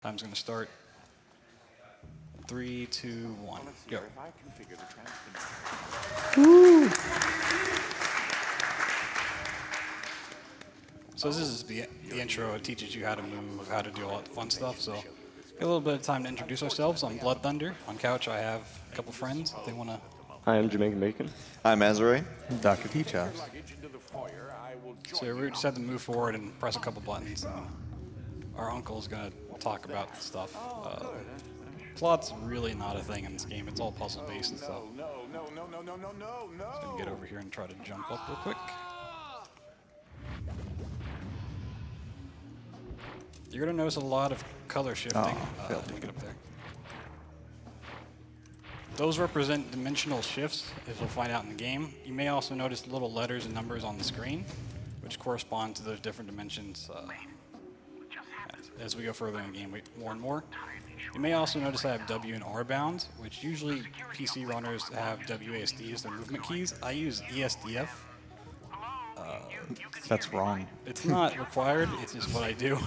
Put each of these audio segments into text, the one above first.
Time's going to start. 3, 2, 1, go. Woo. So this is the intro. It teaches you how to move, how to do all that fun stuff. So get a little bit of time to introduce ourselves. I'm Bloodthunder. On couch, I have a couple friends. If they want to. Hi, I'm Jamaican Bacon. I'm Azrae. Dr. Teachout. So we just have to move forward and press a couple buttons. Our uncle's going to talk about the stuff. Plot's really not a thing in this game. It's all puzzle-based and stuff. Just going to get over here and try to jump up real quick. You're going to notice a lot of color shifting. Let me get up there. Those represent dimensional shifts, as you'll find out in the game. You may also notice little letters and numbers on the screen, which correspond to those different dimensions as we go further in the game more and more. You may also notice I have W and R bounds, which usually PC runners have WASD as their movement keys. I use ESDF. That's wrong. It's not required, it's just what I do.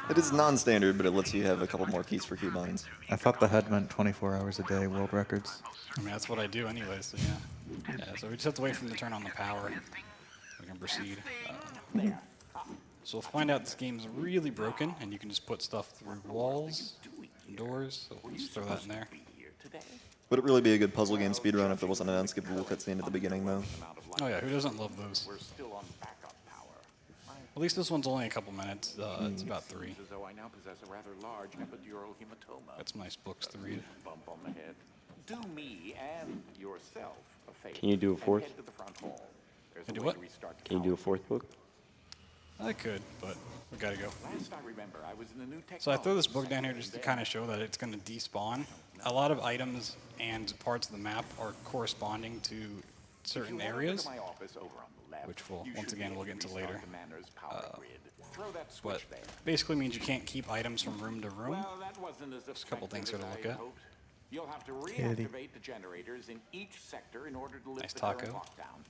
It is non-standard, but it lets you have a couple more keys for keybinds. I thought the HUD meant 24 hours a day, world records. I mean, that's what I do anyway, so yeah. So we just have to wait for them to turn on the power. We can proceed. So we'll find out this game's really broken, and you can just put stuff through walls and doors. So we'll just throw that in there. Would it really be a good puzzle game speedrun if there wasn't an unskippable cutscene at the beginning, though? Oh yeah, who doesn't love those? At least this one's only a couple minutes. It's about 3. Got some nice books to read. Do me and yourself a favor. Can you do a fourth? Can you do what? Can you do a fourth book? I could, but we gotta go. Last I remember, I was in a new So I throw this book down here just to kind of show that it's going to despawn. A lot of items and parts of the map are corresponding to certain areas, which once again we'll get into later. But basically means you can't keep items from room to room. There's a couple things here to look at. You'll have to reactivate the generators in each sector in order to lift Nice the current taco. lockdown.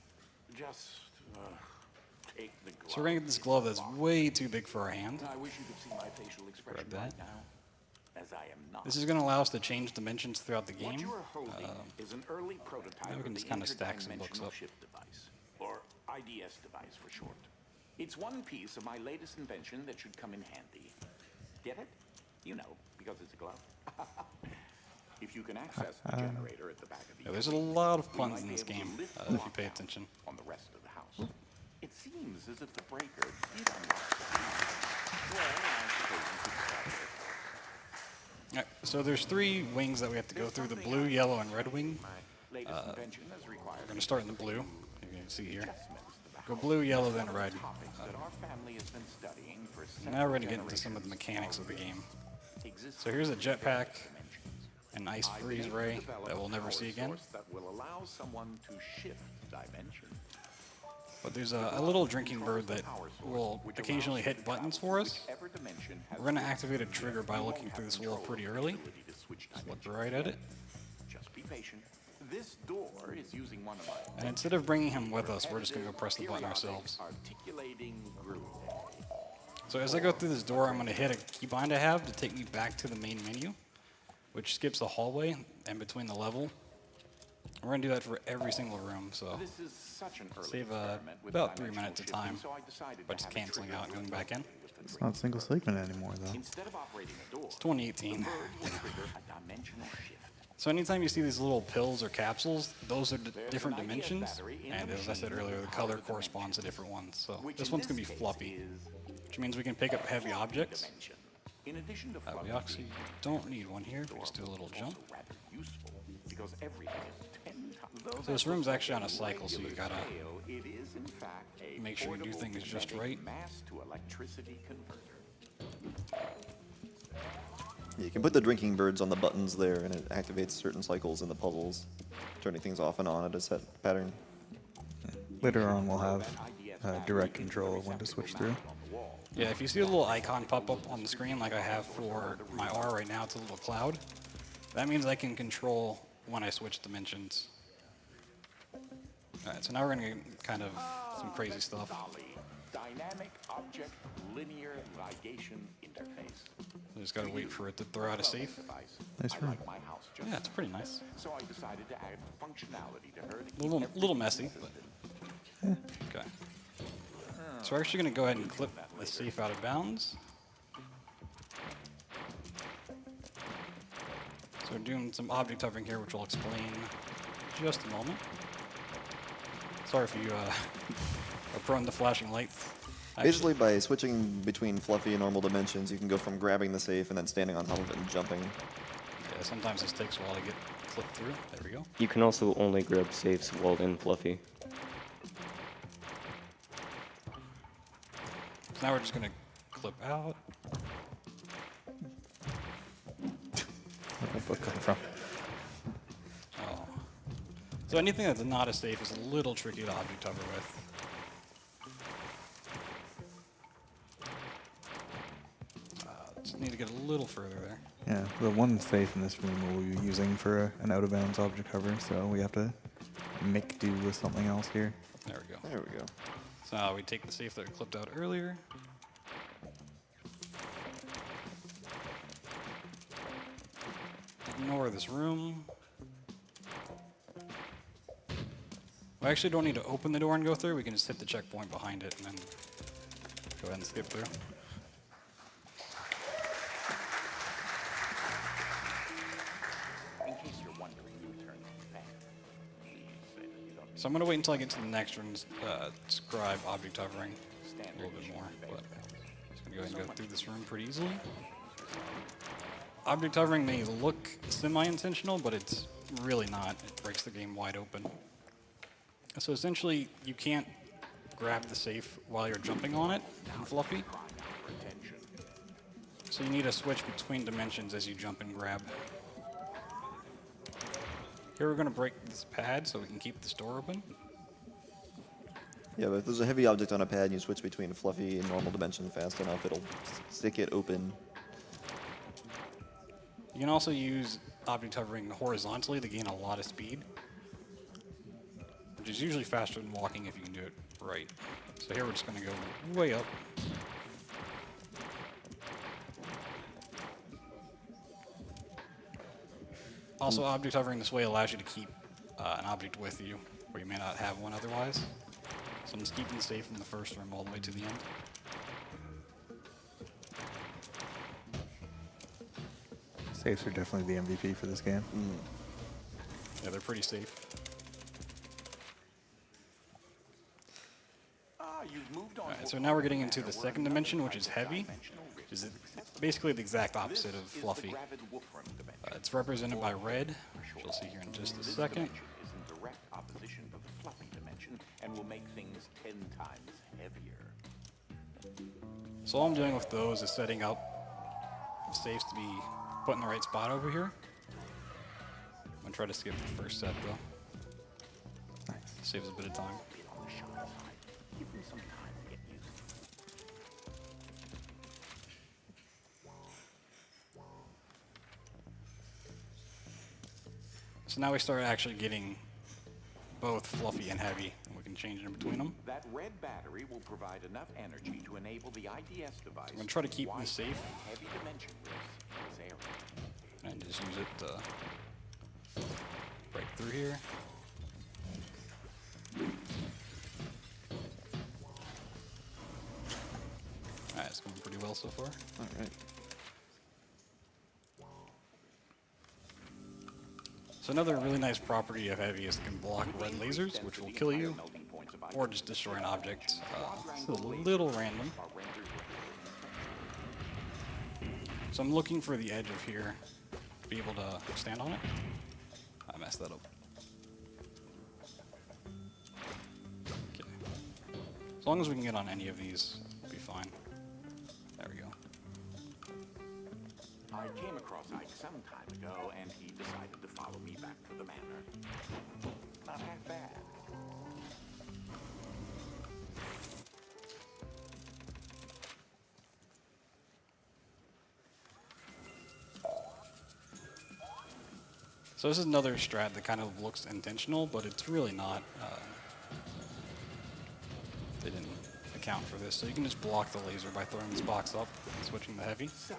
Just take the glove. So we're going to get this glove that's way too big for our hand. I wish you could see my facial expression Grab right that. now, as I am not. This is going to allow us to change dimensions throughout the What game. you are holding is an early prototype now we can of just the kinda stack some books interdimensional up. shift device, or IDS device for short. It's one piece of my latest invention that should come in handy. Get it? You know, because it's a glove. If you can access the generator at the back of the Yeah, there's a lot of we puns might in be this able to game, lift the if you pay lockdown attention. on the rest of the house. It seems as if the breaker did unlock the key. Well, I suppose you could start it. Alright, so there's 3 wings that we have to go through, the blue, yellow, and red wing. My latest invention has required We're going to start in the blue, you can see here. adjustments to the Go blue, yellow, then red. topics that our family has been studying for Now we're going to get into some of the mechanics of the game. exists. So here's a jetpack, an ice freeze ray that we'll never see again. That will allow someone to shift dimension. But there's a little drinking bird that will occasionally hit buttons for us. Every dimension has We're going to activate a trigger by looking through this wall pretty early. ability to switch Look dimensions. right at it. Just be patient. This door is using one of my And instead of bringing him with us, we're just going to go press the button ourselves. articulating groove. So as I go through this door, I'm going to hit a keybind I have to take me back to the main menu, which skips the hallway in between the level. We're going to do that for every single room, so This is such an early save experiment with about 3 dimensional minutes of shifting, time so I decided by to just have a canceling trigger out and going back in. with the It's not single segment anymore, though. Instead of operating a door, It's 2018. bird will trigger a dimensional shift. So anytime you see these little pills or capsules, those are different dimensions, and as I said earlier, the color corresponds to different ones. So Which this in one's going to be case fluffy, is which means we can pick up heavy objects. dimension. In addition to We fluffy actually don't need one here. We just do a little jump. also rather useful because everything is 10 times. So this room's actually on a cycle, so you gotta It is in fact a make sure you do portable things just kinetic right. mass to electricity converter. Yeah, you can put the drinking birds on the buttons there, and it activates certain cycles in the puzzles, turning things off and on at a set pattern. Later on, we'll have direct control of when to switch through. Yeah, if you see a little icon pop up on the screen like I have for my R right now, it's a little cloud. That means I can control when I switch dimensions. Alright, so now we're going to get kind of some crazy stuff. Dynamic object linear ligation interface. We just gotta wait for it to throw out a safe. Nice I room. like my house just Yeah, it's pretty nice. so I decided to add functionality to her. To A little messy, but okay. So we're actually gonna go ahead and clip the safe out of bounds. So we're doing some object hovering here, which I'll explain in just a moment. Sorry if you are prone to flashing lights. Basically, by switching between fluffy and normal dimensions, you can go from grabbing the safe and then standing on top of it and jumping. Yeah, sometimes this takes a while to get clipped through. There we go. You can also only grab safes while in Fluffy. So now we're just gonna clip out. Where'd that book come from? Oh. So anything that's not a safe is a little tricky to object hover with. Just need to get a little further there. Yeah, the one safe in this room we'll be using for an out-of-bounds object hover, so we have to make do with something else here. There we go. There we go. So now we take the safe that we clipped out earlier. Ignore this room. We actually don't need to open the door and go through. We can just hit the checkpoint behind it and then go ahead and skip through. In case you're wondering who turned back, please say that you don't So I'm going to wait until I get to the next one and describe object hovering a little bit more. But I'm just going to go ahead and go through this room pretty easily. Object hovering may look semi-intentional, but it's really not. It breaks the game wide open. So essentially, you can't grab the safe while you're jumping on it in Fluffy. So you need to switch between dimensions as you jump and grab. Here we're going to break this pad so we can keep this door open. Yeah, but if there's a heavy object on a pad and you switch between fluffy and normal dimension fast enough, it'll stick it open. You can also use object hovering horizontally to gain a lot of speed, which is usually faster than walking if you can do it right. So here we're just going to go way up. Also, object hovering this way allows you to keep an object with you where you may not have one otherwise. So I'm just keeping it safe from the first room all the way to the end. Safes are definitely the MVP for this game. Yeah, they're pretty safe. You've moved on. Alright, so now we're getting into the second dimension, which is heavy, which is basically the exact opposite of fluffy. It's represented by red, which you'll see here in just a second. Is in direct opposition to the fluffy dimension and will make things 10 times heavier. So all I'm doing with those is setting up safes to be put in the right spot over here. I'm going to try to skip the first set, though. Nice. Saves a bit of time. Bit on the shy side. Give them some time to get used to it. So now we start actually getting both fluffy and heavy, and we can change it in between them. That red battery will provide enough energy to enable the IDS device. I'm going to try to keep wide this safe heavy dimension risks in this area. and just use it to break through here. Alright, it's going pretty well so far. All right. So another really nice property of heavy is it can block red lasers, which will kill you, or just destroy an object. It's a little random. So I'm looking for the edge of here to be able to stand on it. I messed that up. Okay. As long as we can get on any of these, we'll be fine. There we go. I came across Ike some time ago, and he decided to follow me back to the manor. Not half bad. So this is another strat that kind of looks intentional, but it's really not. They didn't account for this. So you can just block the laser by throwing this box up and switching to heavy. So,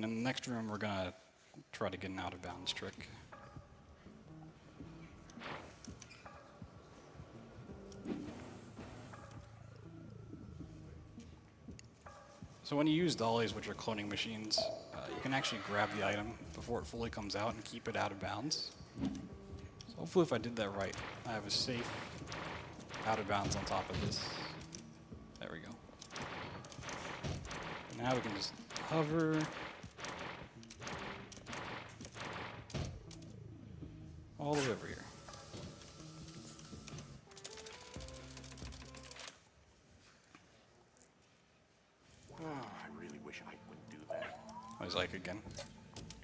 And in the next room, we're going to try to get an out-of-bounds trick. So when you use dollies, which are cloning machines, you can actually grab the item before it fully comes out and keep it out of bounds. So hopefully if I did that right, I have a safe out of bounds on top of this. There we go. Now we can just hover. All the way over here. Oh, I really wish I would do that. There's Ike again.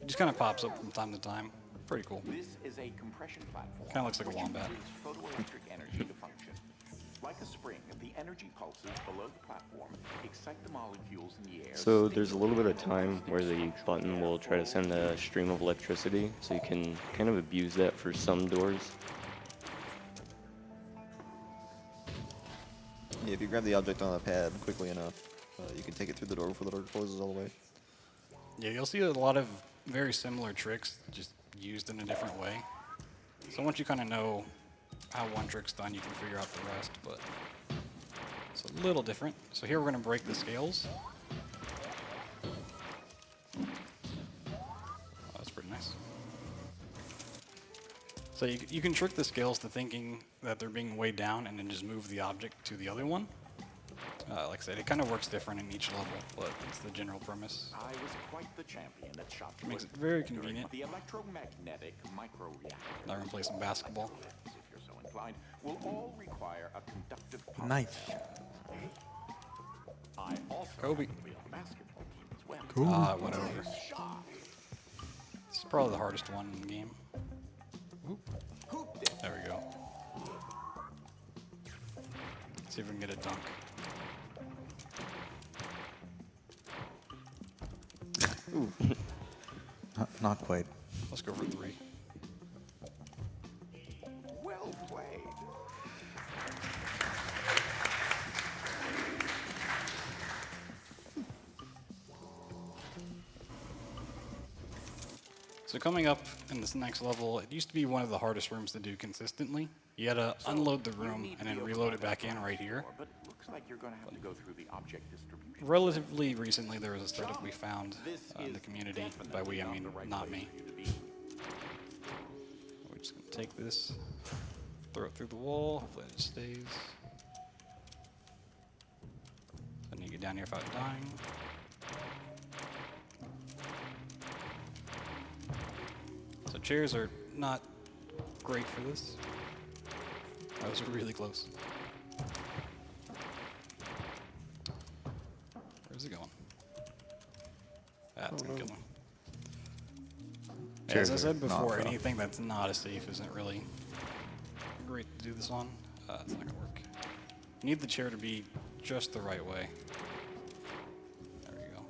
It just kind of pops up from time to time. Pretty cool. This is a compression platform. Kinda looks like a which wombat. uses photoelectric energy to function. Like a spring, the energy pulses below the platform excite the molecules in the air. So there's a little bit of time where the button will try to send a stream of electricity, so you can kind of abuse that for some doors. Yeah, if you grab the object on the pad quickly enough, you can take it through the door before the door closes all the way. Yeah, you'll see a lot of very similar tricks, just used in a different way. So once you kind of know how one trick's done, you can figure out the rest, but it's a little different. So here we're going to break the scales. Oh, that's pretty nice. So you can trick the scales to thinking that they're being weighed down and then just move the object to the other one. Like I said, it kind of works different in each level, but it's the general premise. I was quite the champion at shot Makes put it very during convenient. The electromagnetic microreactor. Now we're going to play some basketball. If you're so inclined, will all require a conductive pulse. Nice. I also Kobe. happen to be on the basketball team as well. Cool. Whatever. Shot. This is probably the hardest one in the game. Hooped it. There we go. See if we can get a dunk. Not quite. Let's go for 3. Well played. So coming up in this next level, it used to be one of the hardest rooms to do consistently. You had to unload the room and then reload it back in right here. But it looks like you're going to have to go through the object distribution. Relatively recently, there was a setup we found This in the is community. definitely By we, I mean the right not place me. for you to be. We're just going to take this, throw it through the wall, hopefully it stays. I need to get down here without dying. So chairs are not great for this. That was really close. Where's it going? That's gonna kill him. Yeah, as I Chairs said are not before, rough. anything that's not a safe isn't really great to do this on. It's not gonna work. You need the chair to be just the right way. There you go.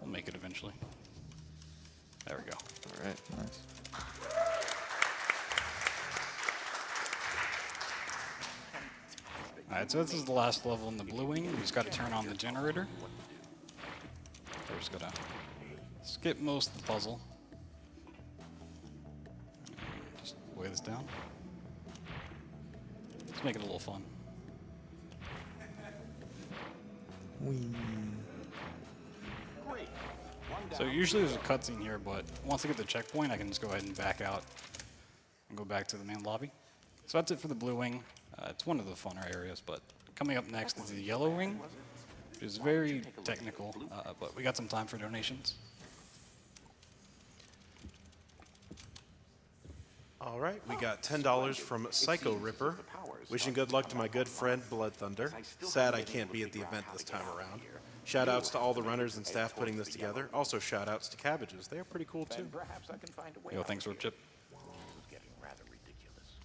We'll make it eventually. There we go. All right. Nice. Alright, so this is the last level in the blue wing. We just got to turn on the generator. We're just gonna skip most of the puzzle. Just weigh this down. Let's make it a little fun. Great. One So down. usually there's a cutscene here, but once I get the checkpoint, I can just go ahead and back out and go back to the main lobby. So that's it for the blue wing. It's one of the funner areas, but coming up next is the yellow wing, which is very technical, but we got some time for donations. All right, we got $10 from Psycho Ripper. Wishing good luck to my good friend Blood Thunder. Sad I can't be at the event this time around. Shout outs to all the runners and staff putting this together. Also shout outs to Cabbages. They are pretty cool too. Then perhaps I can find a way Yo, out thanks for of the chip. This is getting rather ridiculous.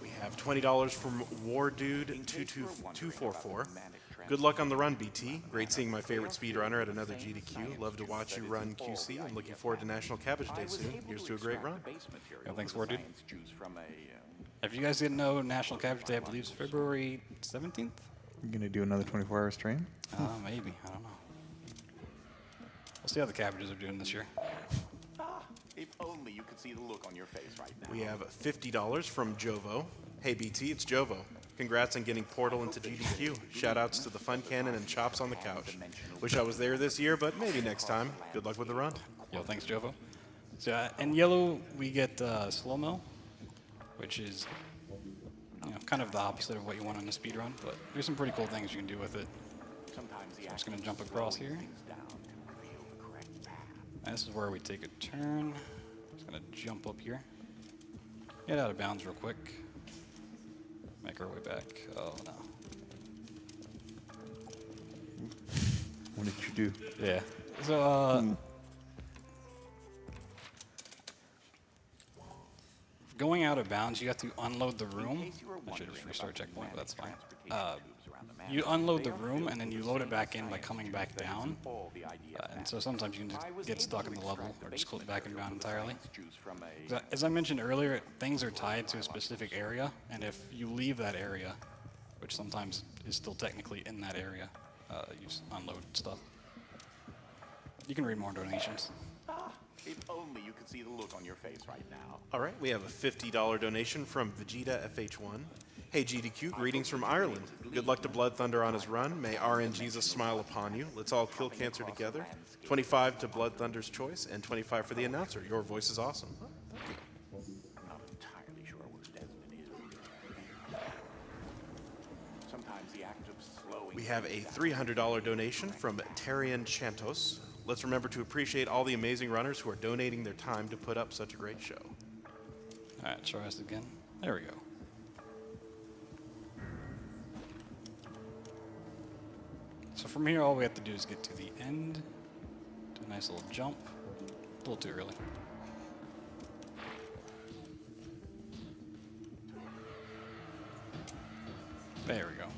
We have $20 from WarDude22244. Good luck on the run, BT. Great seeing my favorite speedrunner at another GDQ. Love to watch you run QC. I'm looking forward to National Cabbage Day soon. Here's to a great run. Yeah, thanks, War Dude. If you guys didn't know, National Cabbage Day, I believe, is February 17th? You gonna do another 24-hour stream? Maybe. I don't know. We'll see how the cabbages are doing this year. If only you could see the look on your face right now. We have $50 from Jovo. Hey BT, it's Jovo. Congrats on getting Portal into GDQ. Shoutouts to the Fun Cannon and Chops on the couch. Wish I was there this year, but maybe next time. Good luck with the run. Yo, thanks, Jovo. So in yellow, we get slow-mo, which is kind of the opposite of what you want on a speed run, but there's some pretty cool things you can do with it. So I'm just going to jump across here. And this is where we take a turn. Just going to jump up here. Get out of bounds real quick. Make our way back. Oh, no. What did you do? Yeah. So, going out of bounds, you have to unload the room. I should just restart checkpoint, but that's fine. You unload the room, and then you load it back in by coming back down. And so sometimes you can just get stuck in the level, or just click back and down entirely. As I mentioned earlier, things are tied to a specific area, and if you leave that area, which sometimes is still technically in that area, you just unload stuff. You can read more donations. If only you could see the look on your face right now. All right, we have a $50 donation from Vegeta FH1. Hey GDQ, greetings from Ireland. Good luck to Blood Thunder on his run. May RN Jesus smile upon you. Let's all kill cancer together. 25 to Blood Thunder's choice, and 25 for the announcer. Your voice is awesome. Oh, thank you. Not entirely sure what Desmond is. Sometimes the act of slowing. We have a $300 donation from Tarian Chantos. Let's remember to appreciate all the amazing runners who are donating their time to put up such a great show. All right, try us again. There we go. So from here, all we have to do is get to the end. Do a nice little jump. A little too early. There we go.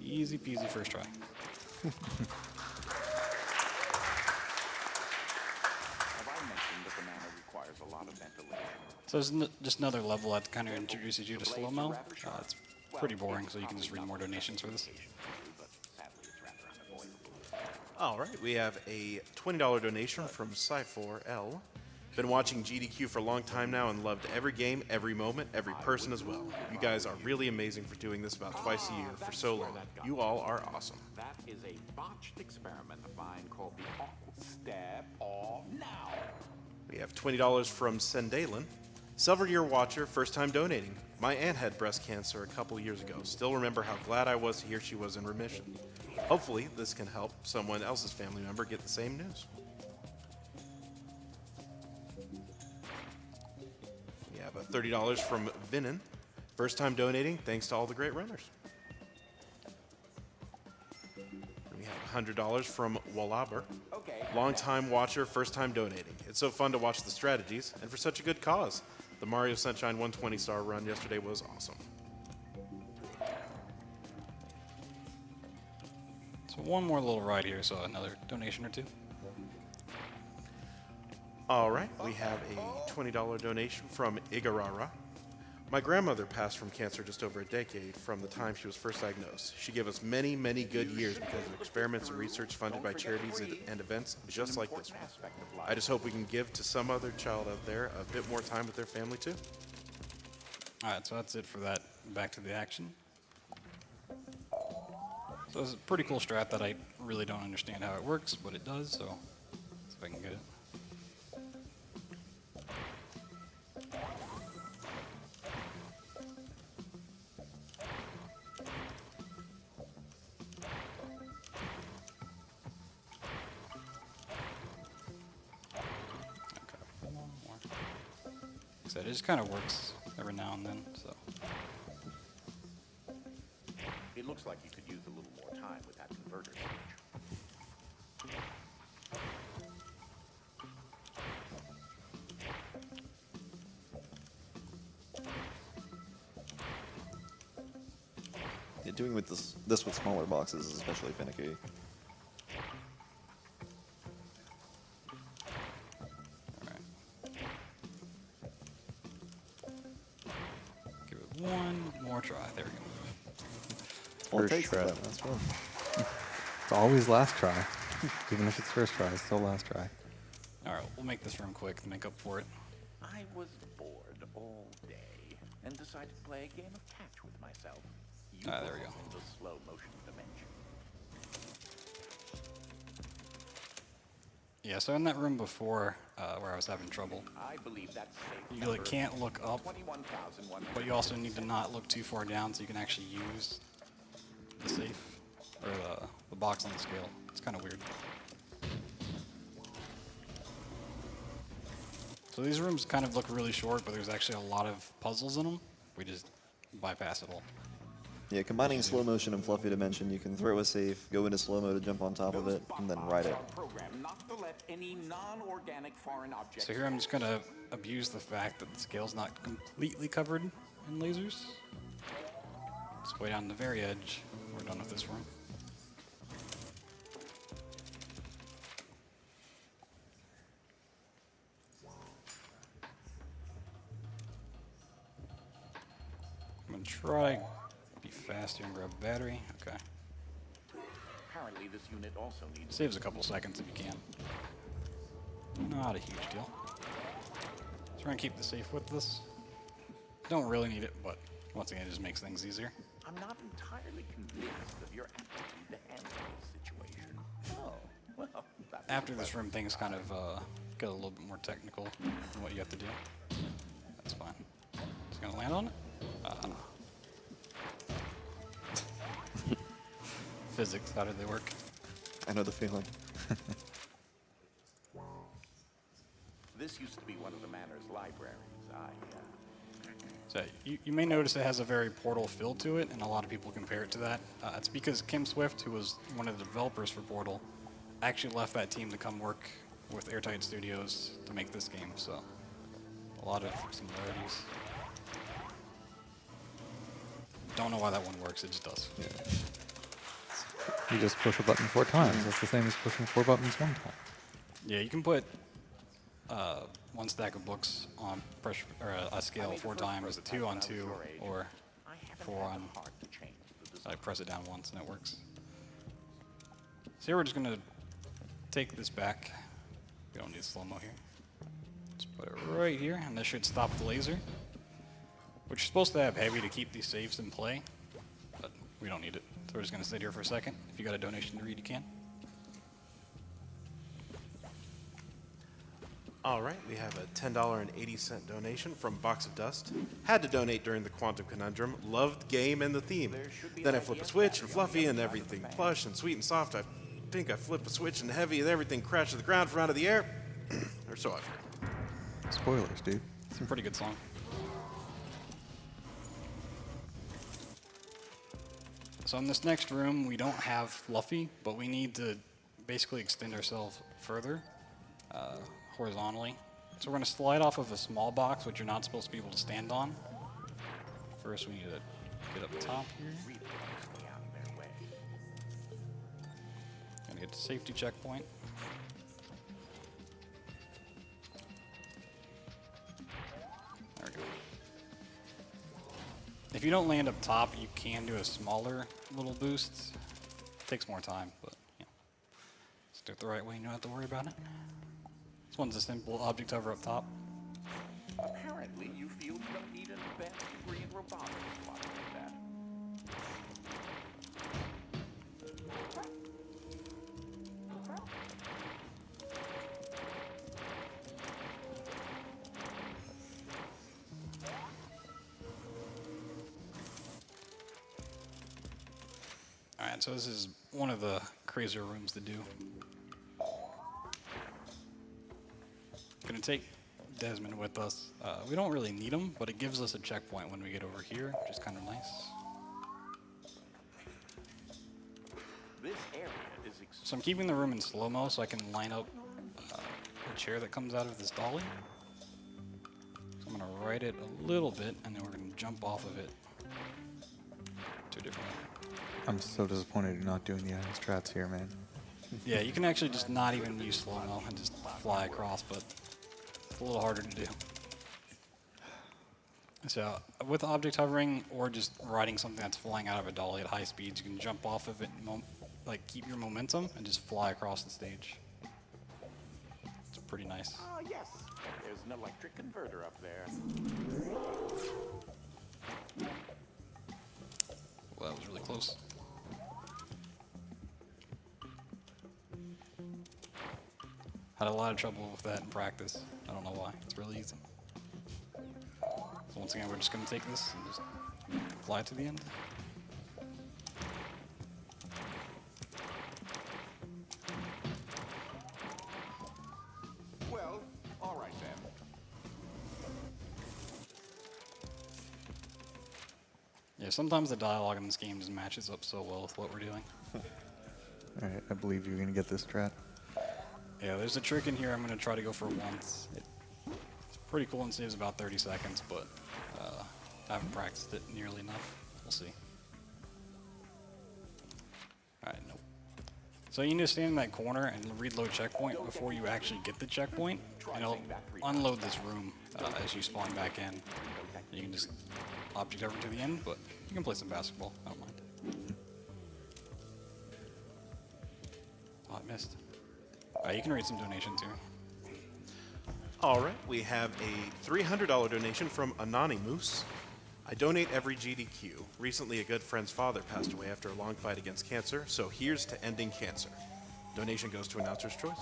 Easy peasy first try. Have I mentioned that the manor requires a lot of ventilation? So there's just another level that kind of introduces you to slow-mo. It's pretty boring, so you can just read more donations for this. All right, we have a $20 donation from Cy4L. Been watching GDQ for a long time now and loved every game, every moment, every person as well. You guys are really amazing for doing this about twice a year for so long. You all are awesome. That is a botched experiment of mine called the awkward step off now. We have $20 from Sendalen. Several year watcher, first time donating. My aunt had breast cancer a couple years ago. Still remember how glad I was to hear she was in remission. Hopefully, this can help someone else's family member get the same news. We have a $30 from Vinin. First time donating, thanks to all the great runners. We have $100 from Wallaber. Long time watcher, first time donating. It's so fun to watch the strategies, and for such a good cause. The Mario Sunshine 120-star run yesterday was awesome. So one more little ride here, so another donation or two. All right, we have a $20 donation from Igarara. My grandmother passed from cancer just over a decade from the time she was first diagnosed. She gave us many, many good years because of experiments and research funded by charities and events just like this one. I just hope we can give to some other child out there a bit more time with their family too. All right, so that's it for that. Back to the action. So it's a pretty cool strat that I really don't understand how it works, but it does, so let's see if I can get it. So it just kind of works every now and then, so. It looks like you could use a little more time with that converter switch. Doing with this with smaller boxes is especially finicky. Give it one more try. There we go. Well, it First takes try. that, that's fun. It's always last try. Even if it's first try, it's still last try. All right, we'll make this room quick to make up for it. I was bored all day and decided to play a game of catch with myself. You There we go. in the slow motion dimension. Yeah, so in that room before where I was having trouble, I believe that's safe. you like can't look up, 21,100. but you also need to not look too far down so you can actually use the safe or the box on the scale. It's kind of weird. So these rooms kind of look really short, but there's actually a lot of puzzles in them. We just bypass it all. Yeah, combining slow motion and fluffy dimension, you can throw a safe, go into slow mo to jump on top of it, and then ride it. Programmed not to let any non-organic foreign objects. So here I'm just gonna abuse the fact that the scale's not completely covered in lasers. It's way down the very edge. We're done with this room. I'm gonna try to be fast here and grab a battery. Okay. Apparently, this unit also needs. Saves a couple seconds if you can. Not a huge deal. So we're gonna keep the safe with us. Don't really need it, but once again, it just makes things easier. I'm not entirely convinced of your aptitude to handle this situation. Oh, well, that's After this room, things kind of get a little bit more technical than what you have to do. That's fine. Just gonna land on it. Physics, how do they work? I know the feeling. This used to be one of the manor's libraries. So you may notice it has a very Portal feel to it, and a lot of people compare it to that. It's because Kim Swift, who was one of the developers for Portal, actually left that team to come work with Airtight Studios to make this game. So a lot of similarities. Don't know why that one works. It just does. Yeah. You just push a button 4 times. That's the same as pushing 4 buttons 1 time. Yeah, you can put one stack of books on pressure or a scale 4 times, 2 on 2, or 4 on. I press it down once and it works. So here we're just gonna take this back. We don't need slow-mo here. Just put it right here, and this should stop the laser. Which you're supposed to have heavy to keep these saves in play, but we don't need it. So we're just gonna sit here for a second. If you got a donation to read, you can. All right, we have a $10.80 donation from Box of Dust. Had to donate during the Quantum Conundrum. Loved game and the theme. Then I flip a switch and fluffy and everything plush and sweet and soft. I think I flip a switch and heavy and everything crashed to the ground from out of the air. Or so I've heard. Spoilers, dude. It's a pretty good song. So in this next room, we don't have Fluffy, but we need to basically extend ourselves further horizontally. So we're going to slide off of a small box, which you're not supposed to be able to stand on. First, we need to get up top here. Gonna get to safety checkpoint. There we go. If you don't land up top, you can do a smaller little boost. Takes more time, but yeah. Just do it the right way, you don't have to worry about it. This one's a simple object hover up top. Apparently, you feel you don't need an advanced degree in robotics to operate that. Alright, so this is one of the crazier rooms to do. Gonna take Desmond with us. We don't really need him, but it gives us a checkpoint when we get over here, which is kind of nice. This area is So I'm keeping the room in slow-mo so I can line up a chair that comes out of this dolly. So I'm gonna right it a little bit, and then we're gonna jump off of it to a different way. I'm so disappointed you're not doing the iron strats here, man. Yeah, you can actually just not even use slow-mo and just fly across, but it's a little harder to do. So with object hovering or just riding something that's flying out of a dolly at high speeds, you can jump off of it, like keep your momentum and just fly across the stage. It's pretty nice. Ah, yes. There's an electric converter up there. Well, that was really close. Had a lot of trouble with that in practice. I don't know why. It's really easy. So once again, we're just going to take this and just fly to the end. Well, all right then. Yeah, sometimes the dialogue in this game just matches up so well with what we're doing. Alright, I believe you're gonna get this strat. Yeah, there's a trick in here I'm going to try to go for once. It's pretty cool and saves about 30 seconds, but I haven't practiced it nearly enough. We'll see. Alright, nope. So you need to stand in that corner and reload checkpoint before you actually get the checkpoint, and it'll unload this room as you spawn back in. You can just object over to the end, but you can play some basketball. I don't mind. Oh, I missed. You can read some donations here. All right, we have a $300 donation from Anonymous. I donate every GDQ. Recently, a good friend's father passed away after a long fight against cancer, so here's to ending cancer. Donation goes to Announcer's Choice.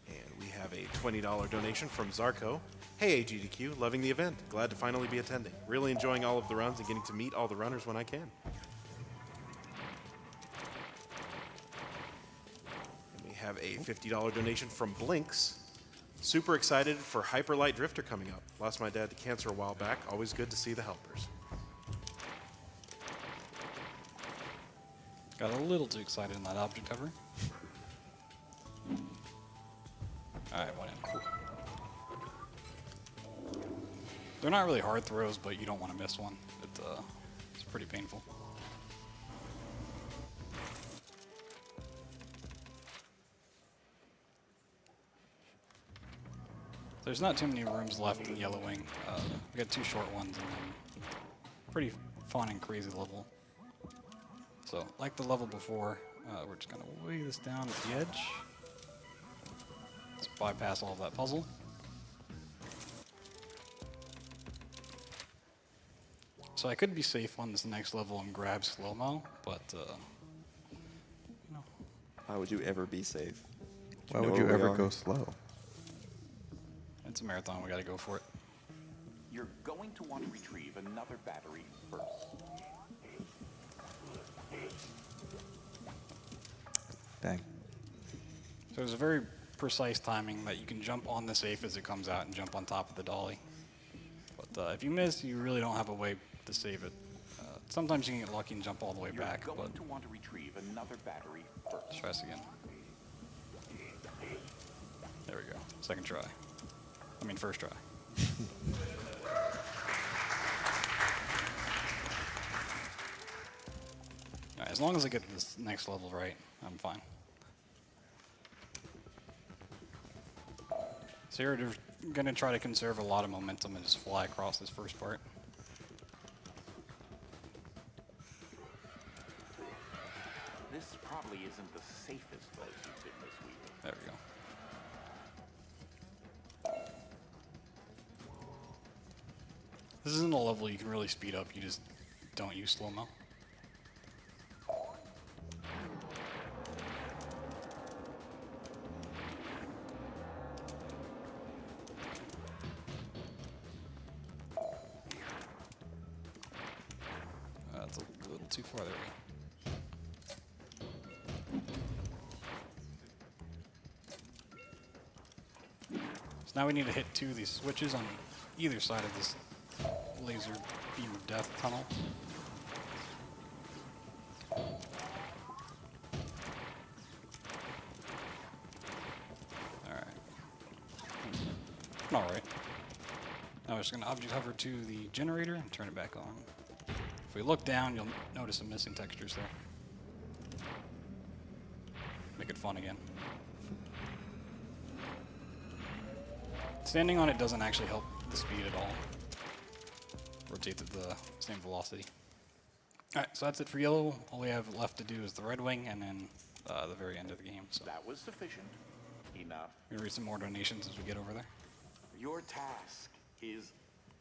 And we have a $20 donation from Zarko. Hey, AGDQ, loving the event. Glad to finally be attending. Really enjoying all of the runs and getting to meet all the runners when I can. Have a $50 donation from Blinks. Super excited for Hyperlight Drifter coming up. Lost my dad to cancer a while back. Always good to see the helpers. Got a little too excited in that object hover. Alright, went in. Cool. They're not really hard throws, but you don't want to miss one. It's pretty painful. There's not too many rooms left in Yellow Wing. We got 2 short ones and then pretty fun and crazy level. So, like the level before, we're just gonna weigh this down at the edge. Let's bypass all of that puzzle. So I could be safe on this next level and grab slow-mo, but you know. Why would you ever be safe? Why know would you where we ever are? go slow? It's a marathon, we gotta go for it. You're going to want to retrieve another battery first. Dang. So there's a very precise timing that you can jump on the safe as it comes out and jump on top of the dolly. But if you miss, you really don't have a way to save it. Sometimes you can get lucky and jump all the way You're back, going but to want to retrieve another battery first. let's try this again. There we go. Second try. I mean, first try. Alright, as long as I get this next level right, I'm fine. So you're gonna try to conserve a lot of momentum and just fly across this first part. This probably isn't the safest place you've been this week. There we go. This isn't a level you can really speed up, you just don't use slow-mo. That's a little too far there. So now we need to hit 2 of these switches on either side of this laser beam of death tunnel. Alright. Now we're just going to object hover to the generator and turn it back on. we look down, you'll notice some missing textures there. Make it fun again. Standing on it doesn't actually help the speed at all. Rotates at the same velocity. Alright, so that's it for yellow. All we have left to do is the red wing and then the very end of the game. So That was sufficient. Enough. we're gonna read some more donations as we get over there. Your task is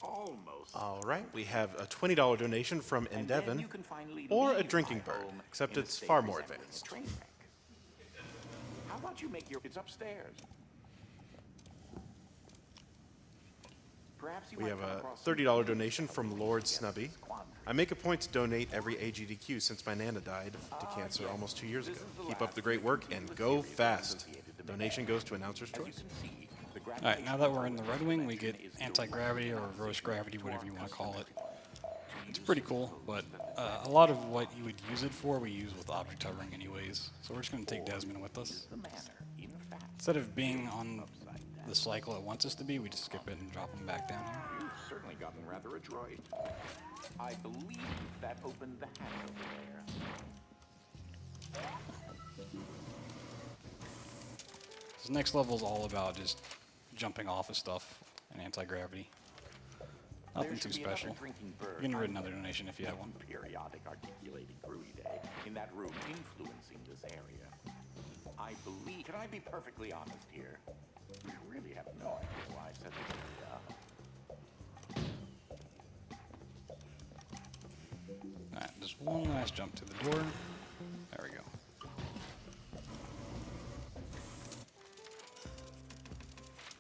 almost. All right, we have a $20 donation from And then Endeavon, you can finally or a leave drinking my bird, home except in a it's state far more resembling a advanced. train wreck. How about you make your? It's upstairs. Perhaps you We might have come a across some $30 clues donation from that Lord will suggest Snubby. this quandary. I make a point to donate every AGDQ since my Nana died to cancer yes. almost 2 years This ago. is the Keep last up the great of the work and continuous go series fast. associated to Donation goes to Announcer's As you Choice. can see, the Alright, now that we're in the red wing, we get gravitational is anti-gravity or direct reverse gravity, to whatever our you want to call it. customers. It's pretty cool, but a lot of what you would use it for, we use with object hovering anyways. So we're just going to take Desmond with us. The manner, in fact, Instead of being on the cycle it wants us to be, we just skip it and drop him back down here. you've certainly gotten rather adroit. I believe that opened the hatch over there. This next level is all about just jumping off of stuff and anti-gravity. Nothing There too should be another special. drinking bird You can read on another the donation if you have one. periodic articulating Gruy Day in that room influencing this area. I believe. Can I be perfectly honest here? I really have no idea why I set this area up. Alright, just one last jump to the door. There we go.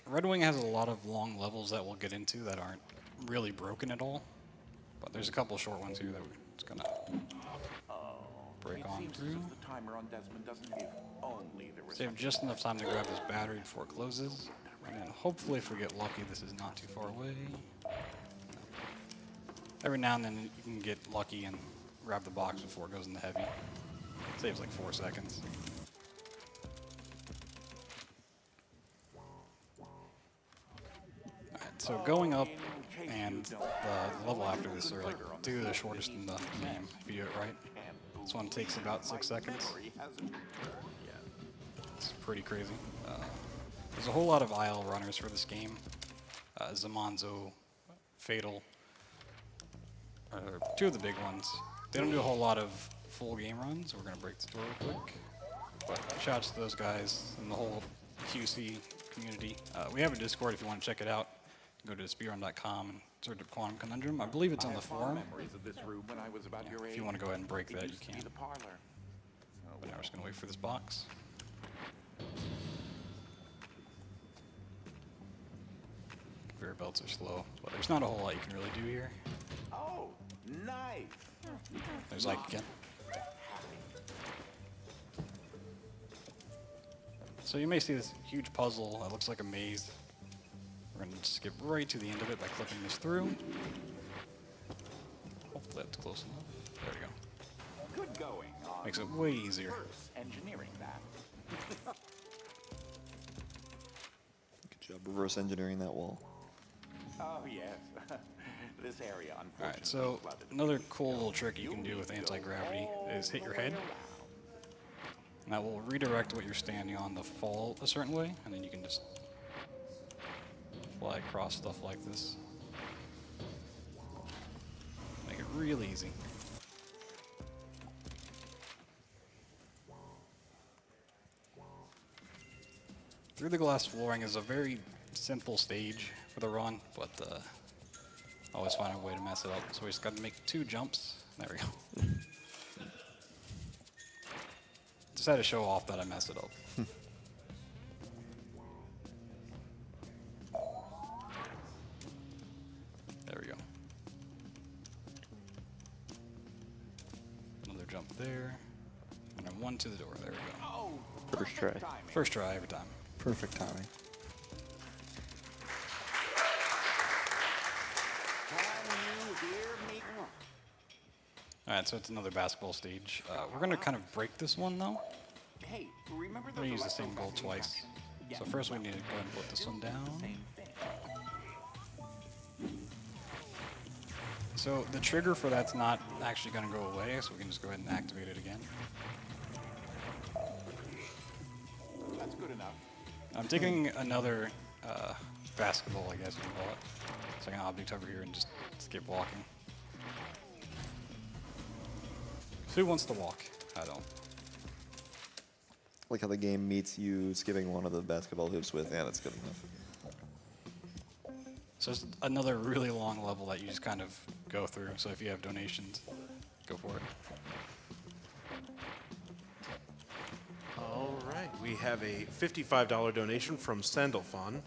Red Wing has a lot of long levels that we'll get into that aren't really broken at all. But there's a couple short ones here that we're just gonna break It on seems as through. if the timer on Desmond doesn't give only there was Save just enough time to grab his battery before it closes. And then hopefully if we get lucky, this is not too far away. Every now and then you can get lucky and grab the box before it goes into heavy. Saves like 4 seconds. Alright, so going up and the level after this are like two of the shortest in the game if you do it right. This one takes about 6 seconds. It's pretty crazy. There's a whole lot of IL runners for this game. Zamanzo, Fatal, are two of the big ones. They don't do a whole lot of full game runs. We're gonna break the door real quick. But shouts to those guys and the whole QC community. We have a Discord if you want to check it out. Go to speedrun.com and search up Quantum Conundrum. I believe it's on the forum. memories of this room when I was about your age. If you want to go ahead and break It that, you used to be can. the parlor. But now we're just gonna wait for this box. Conveyor belts are slow, but there's not a whole lot you can really do here. Oh, nice. There's like again. So you may see this huge puzzle that looks like a maze. We're gonna skip right to the end of it by clipping this through. Hopefully that's close enough. There we go. Good going on. Makes it way easier. Reverse engineering that. Good job reverse engineering that wall. Oh yes. This area, unfortunately. Alright, so flooded. another cool little trick you can do with anti-gravity is hit your head. And that will redirect what you're standing on to fall a certain way, and then you can just fly across stuff like this. Make it real easy. Through the Glass Flooring is a very simple stage for the run, but always find a way to mess it up. So we just got to make 2 jumps. There we go. Just had to show off that I messed it up. There we go. Another jump there. And then 1 to the door. There we go. Oh, First try. timing. First try every time. Perfect timing. Can you hear me? Alright, so it's another basketball stage. We're going to kind of break this one though. Hey, remember We're going to use the same goal twice. So first we need to go ahead and put this one down. So the trigger for that's not actually going to go away, so we can just go ahead and activate it again. That's good enough. I'm taking another basketball, I guess you can call it. Second object over here and just skip walking. So who wants to walk? I don't. Like how the game meets you skipping one of the basketball hoops with, yeah, that's good enough. So it's another really long level that you just kind of go through. So if you have donations, go for it. All right, we have a $55 donation from Sandalphon.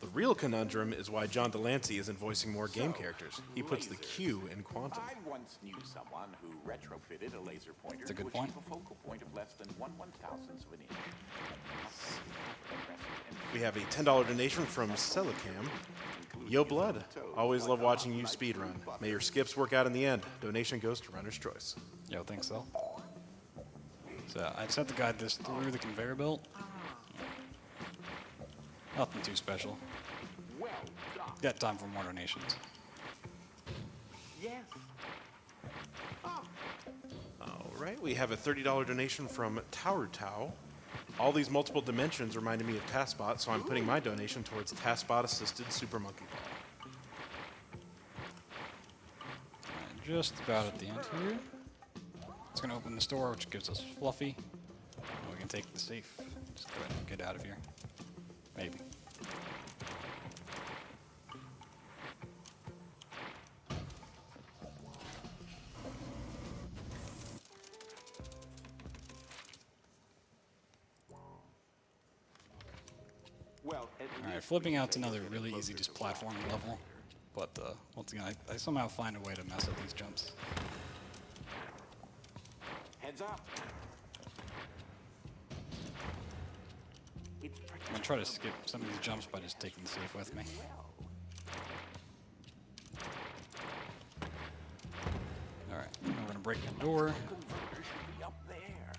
The real conundrum is why John Delancey isn't voicing more game characters. He puts the Q in Quantum. I once knew someone who retrofitted a laser pointer That's a good to point. achieve a focal point of less than 1/1000th of an inch. We have a $10 donation from Celicam. Yo, Blood. Always love watching you speedrun. May your skips work out in the end. Donation goes to Runner's Choice. Yo, think so. So I just have to guide this through the conveyor belt. Nothing too special. Well done. Got time for more donations. Yes. All right, we have a $30 donation from Tower Tau. All these multiple dimensions reminded me of TaskBot, so I'm putting my donation towards TaskBot-assisted Super Monkey Ball. And just about at the end here. It's going to open this door, which gives us Fluffy. And we can take the safe. Just go ahead and get out of here. Maybe. Well, Alright, flipping out's another really easy just platforming level. But once again, I somehow find a way to mess up these jumps. heads up. It's I'm going to try to skip some of these jumps by just taking the safe with me. Alright, we're going to break the door. converter should be up there.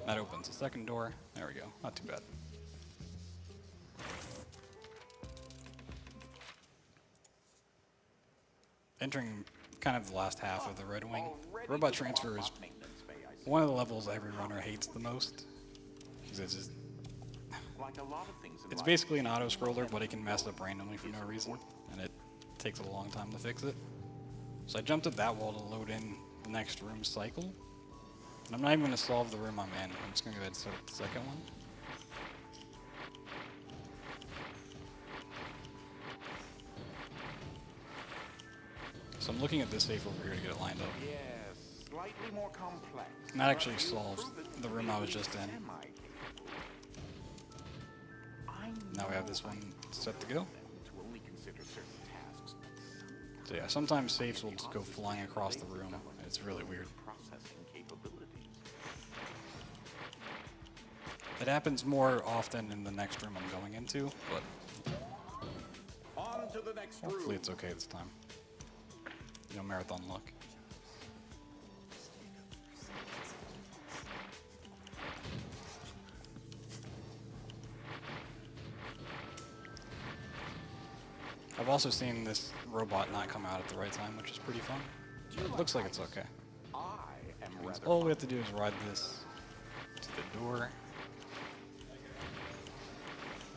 That opens the second door. There we go. Not too bad. Entering kind of the last half of the Red Wing. Robot Transfer is one of the levels every runner hates the most. 'Cause it's just, Like a lot of things in it's life, basically an auto-scroller, but it can mess up randomly for no reason. And it takes a long time to fix it. So I jumped at that wall to load in the next room cycle. And I'm not even going to solve the room I'm in. I'm just going to go ahead and set up the second one. So I'm looking at this safe over here to get it lined up. yes, slightly more complex. And that actually solves the room I was just in. Now we have this one set to go. To only consider certain tasks, So yeah, sometimes safes will just go flying across the room. It's really weird. processing capabilities. It happens more often in the next room I'm going into, but On to the next room. hopefully it's okay this time. You know, marathon luck. I've also seen this robot not come out at the right time, which is pretty fun. It looks like it's okay. I am rather All we have to do is ride this to the door.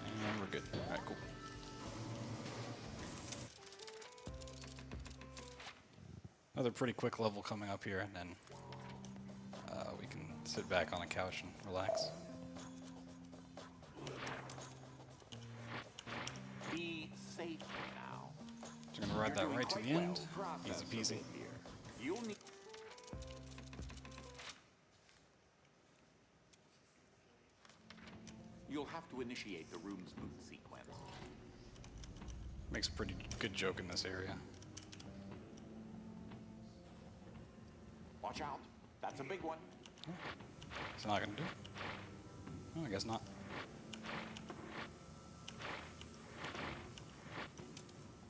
And we're good. Alright, cool. Another pretty quick level coming up here, and then we can sit back on a couch and relax. be safe now. So I'm gonna ride that right to the end. Easy peasy. You'll need You'll have to initiate the room's boot sequence. Makes a pretty good joke in this area. Watch out. That's a big one. It's not gonna do. Oh, I guess not.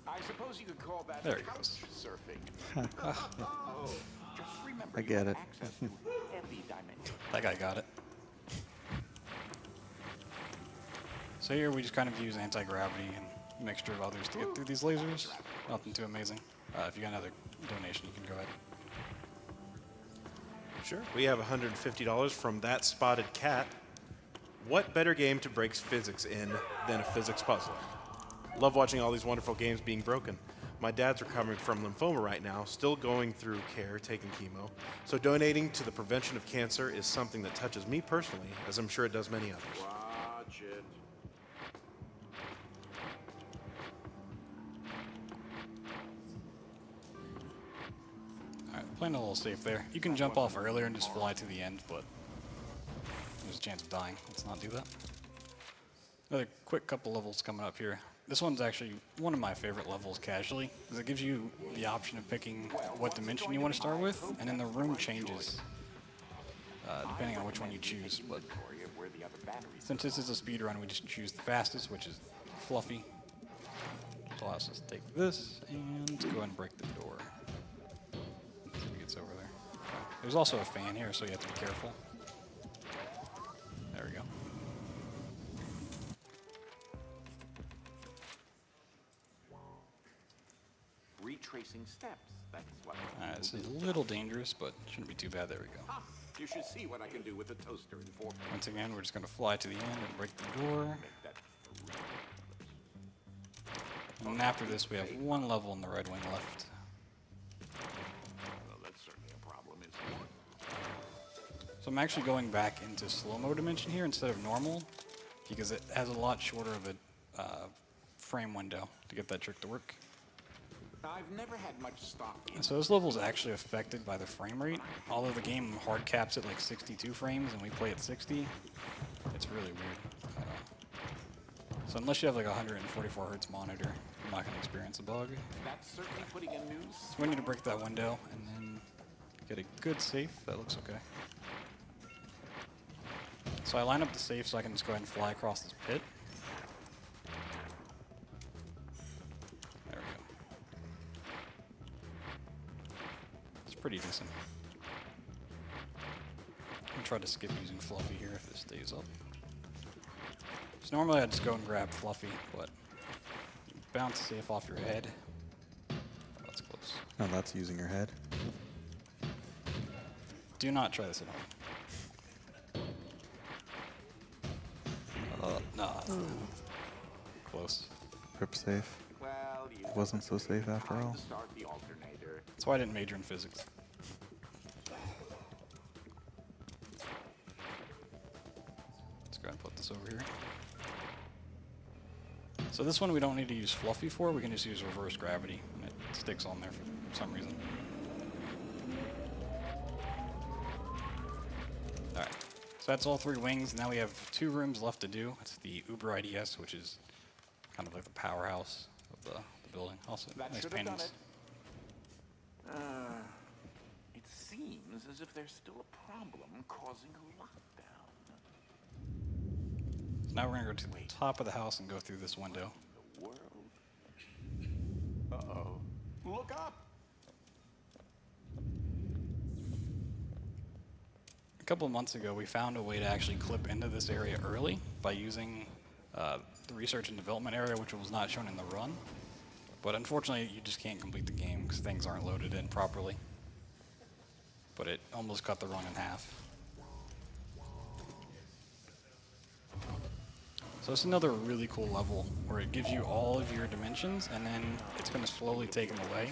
I suppose you could call that There he couch goes. surfing. Oh, just remember I you get have it. access to heavy dimensions. That guy got it. So here we just kind of use anti-gravity and mixture of others to get through these lasers. Nothing too amazing. If you got another donation, you can go ahead. Sure. We have $150 from That Spotted Cat. What better game to break physics in than a physics puzzle? Love watching all these wonderful games being broken. My dad's recovering from lymphoma right now, still going through care, taking chemo. So donating to the prevention of cancer is something that touches me personally, as I'm sure it does many others. Watch it. Alright, playing a little safe there. You can jump off earlier and just fly to the end, but there's a chance of dying. Let's not do that. Another quick couple levels coming up here. This one's actually one of my favorite levels casually, because it gives you the option of picking what dimension you want to start with, and then the room changes depending on which one you choose. But since this is a speed run, we just choose the fastest, which is Fluffy. Which allows us to take this and go ahead and break the door. See if he gets over there. There's also a fan here, so you have to be careful. There we go. Retracing steps. That's what. This is a little dangerous, but shouldn't be too bad. There we go. Ah, you should see what I can do with a toaster in 4 minutes. Once again, we're just going to fly to the end and break the door. Make that three. And after this, we have one level in the Red Wing left. Well, that's certainly a problem, isn't it? So I'm actually going back into slow-mo dimension here instead of normal, because it has a lot shorter of a frame window to get that trick to work. I've never had much stock in. And so this level is actually affected by the frame rate. Although the game hard caps at like 62 frames and we play at 60, it's really weird. So unless you have like a 144 hertz monitor, you're not going to experience a bug. That's certainly putting in news. So we need to break that window and then get a good safe. That looks okay. So I line up the safe so I can just go ahead and fly across this pit. There we go. It's pretty decent. I'll try to skip using Fluffy here if this stays up. So normally I'd just go and grab Fluffy, but you bounce safe off your head. Oh, that's close. No, that's using your head. Do not try this at home. Nah. Close. Grip safe. Well, you It wasn't so safe after all. start the alternator. That's why I didn't major in physics. Let's go ahead and put this over here. So this one we don't need to use Fluffy for, we can just use reverse gravity, and it sticks on there for some reason. Alright, so that's all 3 wings. Now we have 2 rooms left to do. It's the Uber IDS, which is kind of like the powerhouse of the building. Also, That nice should have done paintings. it. It seems as if there's still a problem causing a lockdown. So now we're going to go to the top of the house and go through this window. The world. Uh-oh. Look up! A couple of months ago, we found a way to actually clip into this area early by using the research and development area, which was not shown in the run. But unfortunately, you just can't complete the game because things aren't loaded in properly. But it almost cut the run in half. So it's another really cool level where it gives you all of your dimensions and then it's going to slowly take them away.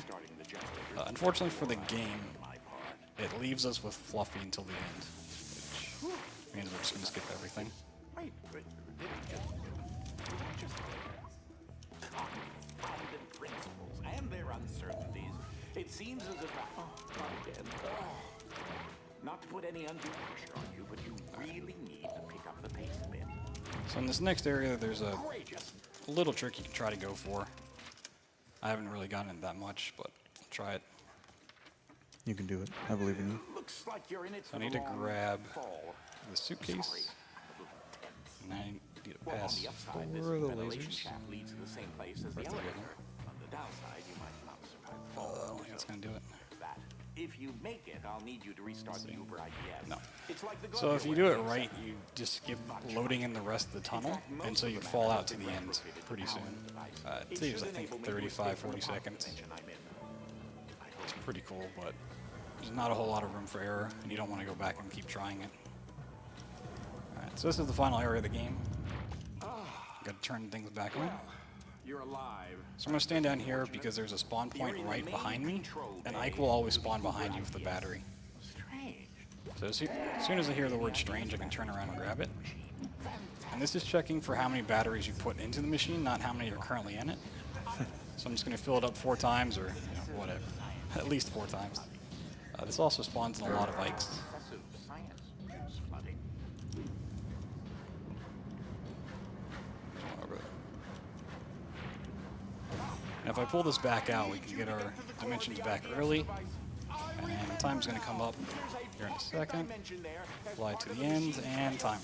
Unfortunately for the game, it leaves us with Fluffy until the end, which means we're just going to skip everything. Wait, did it just confounded principles and their uncertainties. It seems as if not again. Not to put any undue pressure on you, but you really need to pick up the pace a bit. So in this next area, there's a Courageous. little trick you can try to go for. I haven't really gotten it that much, but I'll try it. You can do it. I believe in you. Looks like you're in it So for I the need to long grab fall. the suitcase, Sorry, a little tense. and I need to Well, on pass the for upside, this the ventilation lasers. shaft leads to the same place as the Right there. elevator. On the downside, you might not survive the I fall. don't think that's going to do it. That If you make it, I'll need you to restart the Uber IDS. No. It's like the So if you do it right, you just skip loading in the rest of the tunnel, and so you fall out to the end pretty soon. It saves, I think, 35, 40 seconds. It's pretty cool, but there's not a whole lot of room for error, and you don't want to go back and keep trying it. Alright, so this is the final area of the game. Got to turn things back on. You're alive. So I'm going to stand down here because there's a spawn point right behind me, and Ike will always spawn behind you with the battery. Strange. So as soon as I hear the word strange, I can turn around and grab it. And this is checking for how many batteries you put into the machine, not how many are currently in it. So I'm just going to fill it up 4 times, or whatever. At least 4 times. This also spawns in a lot of Ikes. Excessive science juice flooding. And if I pull this back out, we can get our dimensions back early. And time's going to come up here in a second. Fly to the end, and time.